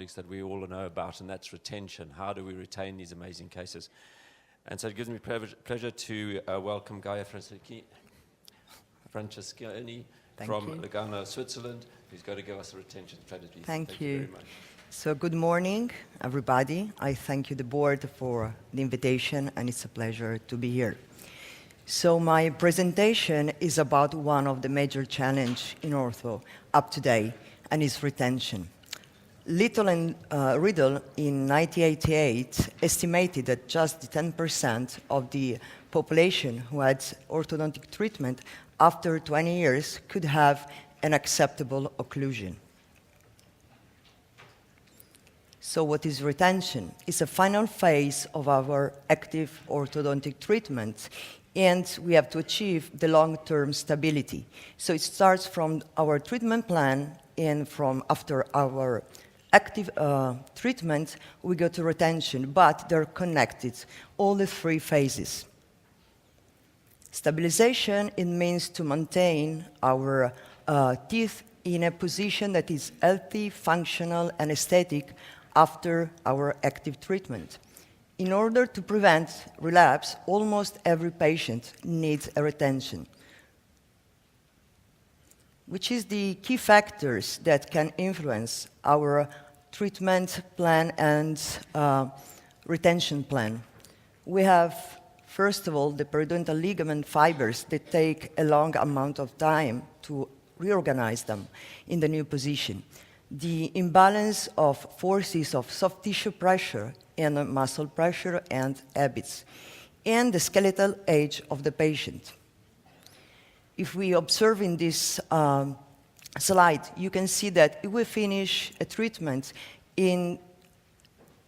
topics that we all know about, and that's retention. How do we retain these amazing cases? And so it gives me pleasure to welcome Gaia Francesconi from Lugano, Switzerland, who's going to give us a retention strategy. Thank you you very much. So good morning, everybody. I thank you, the board, for the invitation, and it's a pleasure to be here. So my presentation is about one of the major challenges in ortho up to date, and is retention. Little and Riddle in 1988 estimated that just 10% of the population who had orthodontic treatment after 20 years could have an acceptable occlusion. So what is retention? It's a final phase of our active orthodontic treatment, and we have to achieve the long-term stability. So it starts from our treatment plan, and from after our active treatment, we go to retention, but they're connected, all the three phases. Stabilization, it means to maintain our teeth in a position that is healthy, functional, and aesthetic after our active treatment. In order to prevent relapse, almost every patient needs a retention, which is the key factors that can influence our treatment plan and retention plan. We have, first of all, the periodontal ligament fibers that take a long amount of time to reorganize them in the new position. The imbalance of forces of soft tissue pressure and muscle pressure and habits, and the skeletal age of the patient. If we observe in this slide, you can see that if we finish a treatment in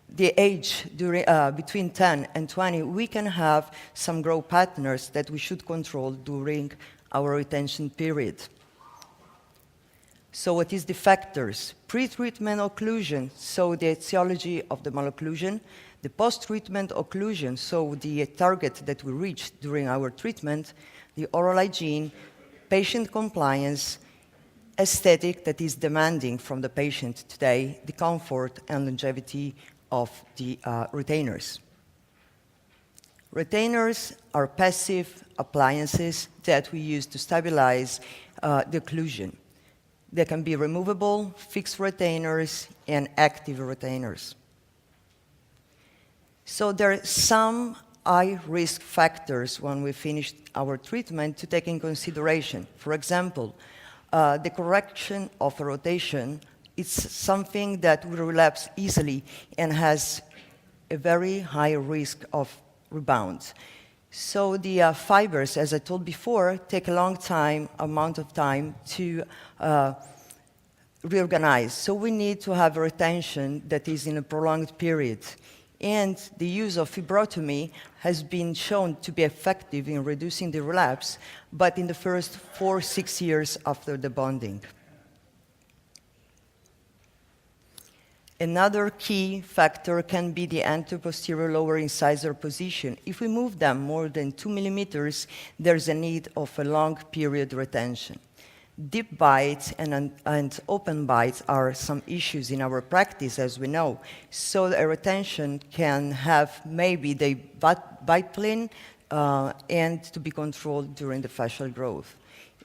the age between 10 and 20, we can have some growth patterns that we should control during our retention period. So what is the factors? Pre-treatment occlusion, so the etiology of the malocclusion. The post-treatment occlusion, so the target that we reach during our treatment. The oral hygiene, patient compliance, aesthetic that is demanding from the patient today, the comfort and longevity of the retainers. Retainers are passive appliances that we use to stabilize the occlusion. They can be removable, fixed retainers, and active retainers. So there are some high-risk factors when we finish our treatment to take in consideration. For example, the correction of a rotation is something that will relapse easily and has a very high risk of rebound. So the fibers, as I told before, take a long amount of time to reorganize. So we need to have a retention that is in a prolonged period. And the use of fibrotomy has been shown to be effective in reducing the relapse, but in the first 4-6 years after the bonding. Another key factor can be the anteroposterior lower incisor position. If we move them more than 2 millimeters, there's a need of a long period retention. Deep bites and open bites are some issues in our practice, as we know. So a retention can have maybe the bite plane and to be controlled during the facial growth.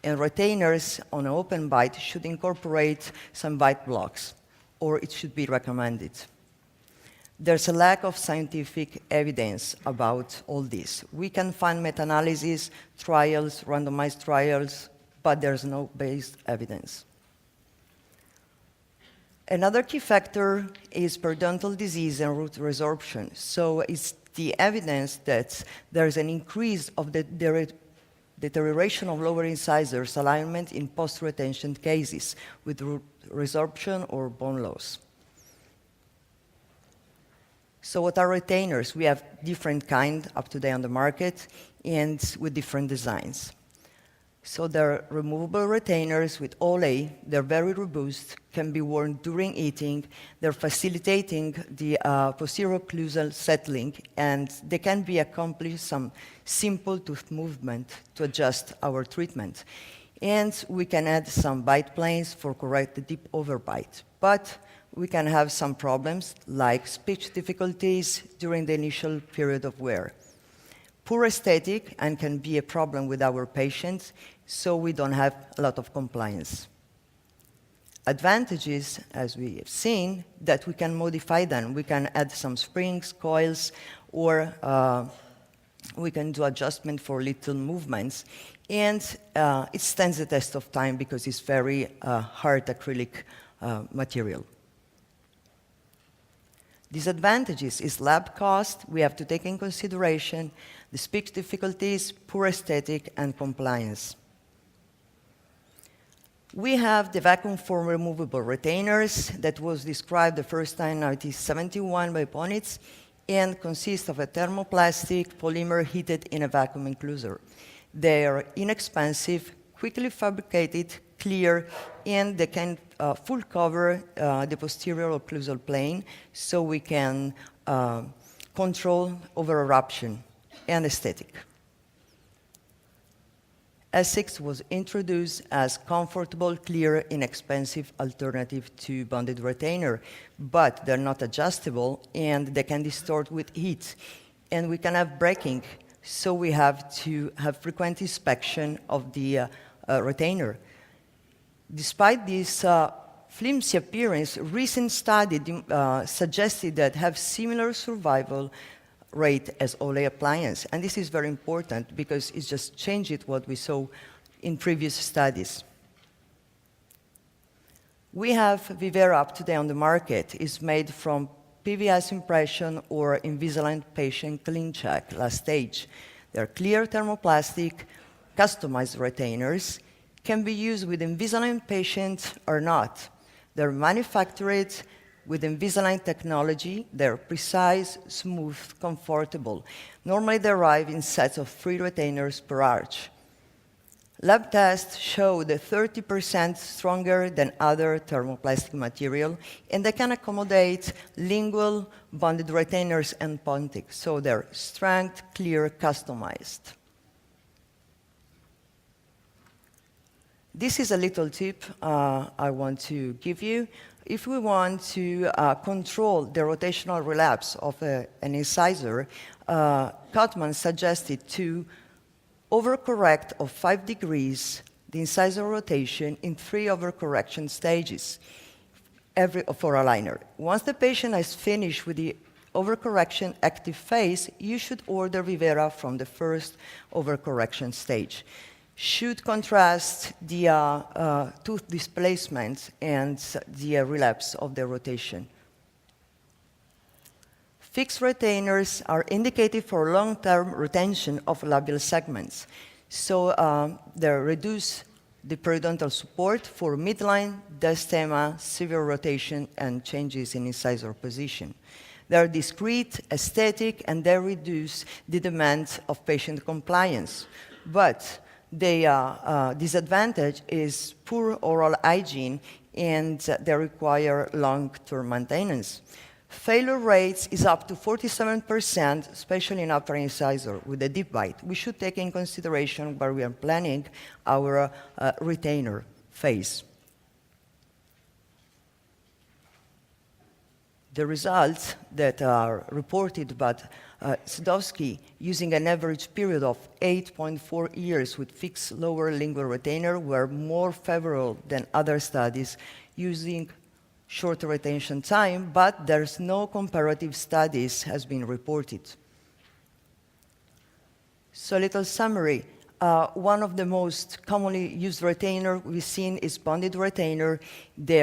And retainers on an open bite should incorporate some bite blocks, or it should be recommended. There's a lack of scientific evidence about all this. We can find meta-analysis, trials, randomized trials, but there's no based evidence. Another key factor is periodontal disease and root resorption. So it's the evidence that there's an increase of the deterioration of lower incisors alignment in post-retention cases with root resorption or bone loss. So what are retainers? We have different kinds up to date on the market and with different designs. So they're removable retainers with OLA. They're very robust, can be worn during eating. They're facilitating the posterior occlusal settling, and they can be accomplished some simple tooth movement to adjust our treatment. And we can add some bite planes for correct the deep overbite. But we can have some problems like speech difficulties during the initial period of wear. Poor aesthetic and can be a problem with our patients, so we don't have a lot of compliance. Advantages, as we have seen, that we can modify them. We can add some springs, coils, or we can do adjustment for little movements. And it stands the test of time because it's very hard acrylic material. Disadvantages is lab cost. We have to take in consideration the speech difficulties, poor aesthetic, and compliance. We have the vacuum form removable retainers that was described the first time in 1971 by Ponitz and consists of a thermoplastic polymer heated in a vacuum enclosure. They are inexpensive, quickly fabricated, clear, and they can full cover the posterior occlusal plane so we can control over eruption and aesthetic. Essex was introduced as comfortable, clear, inexpensive alternative to bonded retainer, but they're not adjustable and they can distort with heat. And we can have breaking, so we have to have frequent inspection of the retainer. Despite this flimsy appearance, recent study suggested that have similar survival rate as Olay appliance. And this is very important because it just changed what we saw in previous studies. We have Vivera up today on the market. It's made from PVS impression or Invisalign patient clean check, last stage. They're clear thermoplastic, customized retainers, can be used with Invisalign patients or not. They're manufactured with Invisalign technology. They're precise, smooth, comfortable. Normally, they arrive in sets of 3 retainers per arch. Lab tests show that 30% stronger than other thermoplastic material, and they can accommodate lingual, bonded retainers, and pontic. So they're strength, clear, customized. This is a little tip I want to give you. If we want to control the rotational relapse of an incisor, Cotman suggested to overcorrect of 5 degrees the incisor rotation in 3 overcorrection stages for a liner. Once the patient has finished with the overcorrection active phase, you should order Vivera from the first overcorrection stage. Should contrast the tooth displacement and the relapse of the rotation. Fixed retainers are indicated for long-term retention of labial segments. So they reduce the periodontal support for midline, diastema, severe rotation, and changes in incisor position. They are discrete, aesthetic, and they reduce the demand of patient compliance. But the disadvantage is poor oral hygiene, and they require long-term maintenance. Failure rates is up to 47%, especially in upper incisor with a deep bite. We should take in consideration where we are planning our retainer phase. The results that are reported by Sadowski using an average period of 8.4 years with fixed lower lingual retainer were more favorable than other studies using shorter retention time, but there's no comparative studies has been reported. So a little summary. One of the most commonly used retainer we've seen is bonded retainer. They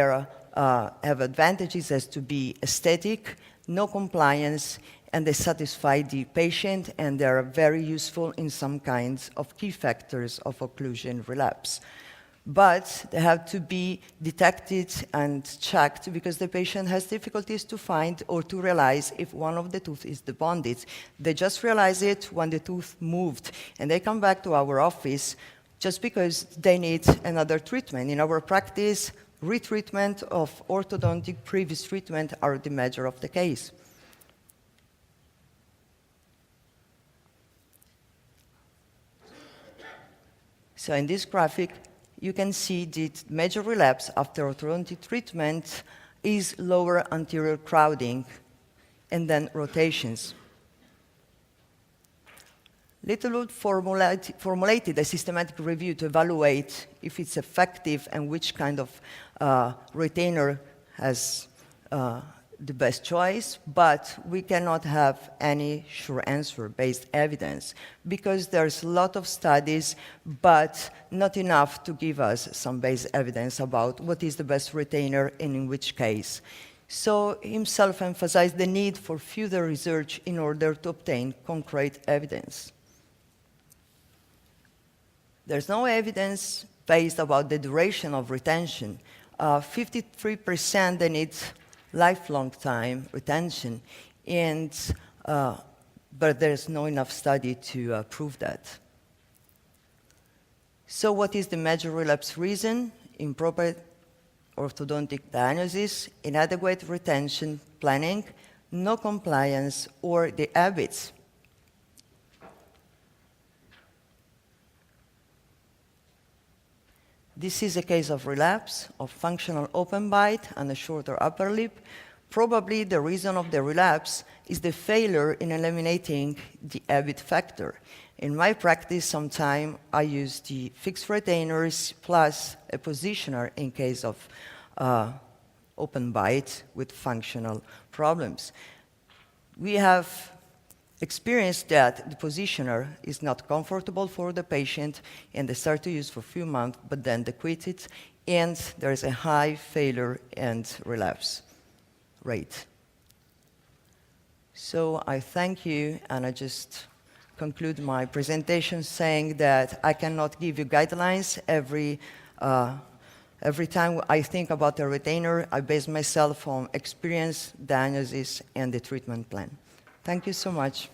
have advantages as to be aesthetic, no compliance, and they satisfy the patient, and they are very useful in some kinds of key factors of occlusion relapse. But they have to be detected and checked because the patient has difficulties to find or to realize if one of the tooth is debonded. They just realize it when the tooth moved, and they come back to our office just because they need another treatment. In our practice, retreatment of orthodontic previous treatment are the measure of the case. So in this graphic, you can see the major relapse after orthodontic treatment is lower anterior crowding and then rotations. Littlewood formulated a systematic review to evaluate if it's effective and which kind of retainer has the best choice, but we cannot have any sure answer-based evidence because there's a lot of studies, but not enough to give us some base evidence about what is the best retainer and in which case. So himself emphasized the need for further research in order to obtain concrete evidence. There's no evidence based about the duration of retention. 53% they need lifelong time retention, but there's no enough study to prove that. So what is the major relapse reason? Improper orthodontic diagnosis, inadequate retention planning, no compliance, or the habits. This is a case of relapse of functional open bite and a shorter upper lip. Probably the reason of the relapse is the failure in eliminating the habit factor. In my practice, sometimes I use the fixed retainers plus a positioner in case of open bite with functional problems. We have experienced that the positioner is not comfortable for the patient, and they start to use for a few months, but then they quit it, and there is a high failure and relapse rate. So I thank you, and I just conclude my presentation saying that I cannot give you guidelines. Every time I think about a retainer, I base myself on experience, diagnosis, and the treatment plan. Thank you so much.